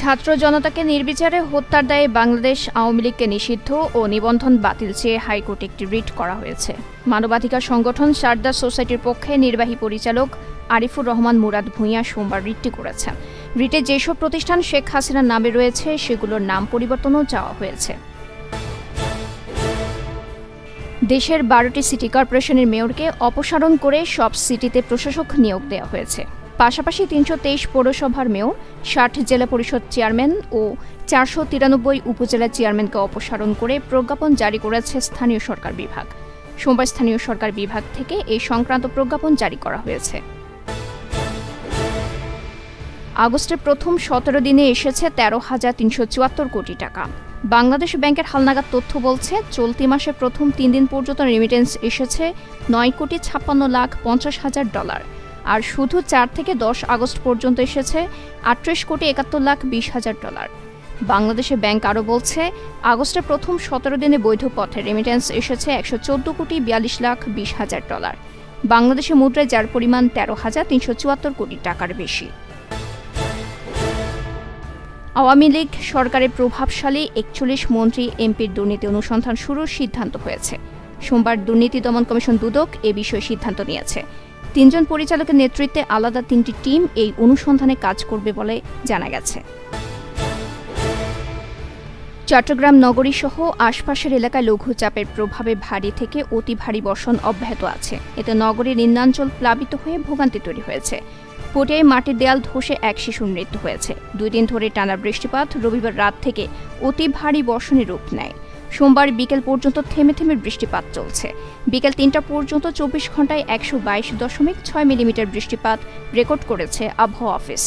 ছাত্র জনতাকে নির্বিচারে হত্যার দায়ে বাংলাদেশ আওয়ামী লীগকে নিষিদ্ধ ও নিবন্ধন বাতিল চেয়ে হাইকোর্টে একটি রিট করা হয়েছে। মানবাধিকার সংগঠন সারদার সোসাইটির পক্ষে নির্বাহী পরিচালক আরিফুর রহমান মুরাদ ভূঁইয়া সোমবার রিটটি করেছেন। রিটে যেসব প্রতিষ্ঠান শেখ হাসিনার নামে রয়েছে সেগুলোর নাম পরিবর্তনও চাওয়া হয়েছে। দেশের 12টি সিটি কর্পোরেশনের মেয়রকে অপসারণ করে সব সিটিতে প্রশাসক নিয়োগ দেওয়া হয়েছে। পাশাপাশি 323 পৌরসভার মেয়র, 60 জেলা পরিষদ চেয়ারম্যান ও 493 উপজেলা চেয়ারম্যানকে অপসারণ করে প্রজ্ঞাপন জারি করেছে স্থানীয় সরকার বিভাগ। সোমবার স্থানীয় সরকার বিভাগ থেকে এই সংক্রান্ত প্রজ্ঞাপন জারি করা হয়েছে। আগস্টের প্রথম 17 দিনে এসেছে 13,374 কোটি টাকা। বাংলাদেশ ব্যাংকের হালনাগাদ তথ্য বলছে, চলতি মাসে প্রথম 3 দিন পর্যন্ত রেমিটেন্স এসেছে $9,56,50,000 আর শুধু 4 থেকে 10 আগস্ট পর্যন্ত এসেছে $38,71,20,000। বাংলাদেশের ব্যাংক আরও বলছে, আগস্টের প্রথম 17 দিনে বৈধ পথে রেমিটেন্স এসেছে $114,42,20,000। বাংলাদেশে মুদ্রায় যার পরিমাণ 13,374 কোটি টাকার বেশি। আওয়ামী লীগ সরকারের প্রভাবশালী 41 মন্ত্রী এমপির দুর্নীতি অনুসন্ধান শুরুর সিদ্ধান্ত হয়েছে। সোমবার দুর্নীতি দমন কমিশন দুদক এ বিষয়ে সিদ্ধান্ত নিয়েছে। 3 জন পরিচালকের নেতৃত্বে আলাদা 3টি টিম এই অনুসন্ধানে কাজ করবে বলে জানা গেছে। চট্টগ্রাম নগরী সহ আশপাশের এলাকায় লঘুচাপের প্রভাবে ভারী থেকে অতি ভারী বর্ষণ অব্যাহত আছে। এতে নগরীর নিম্নাঞ্চল প্লাবিত হয়ে ভোগান্তি তৈরি হয়েছে। পটিয়ায় মাটির দেয়াল ধসে এক শিশুর মৃত্যু হয়েছে। 2 দিন ধরে টানা বৃষ্টিপাত রবিবার রাত থেকে অতি ভারী বর্ষণের রূপ নেয়। সোমবার বিকেল পর্যন্ত থেমে থেমে বৃষ্টিপাত চলছে। বিকেল 3টা পর্যন্ত 24 ঘন্টায় 122.6 মিলিমিটার বৃষ্টিপাত রেকর্ড করেছে আবহাওয়া অফিস।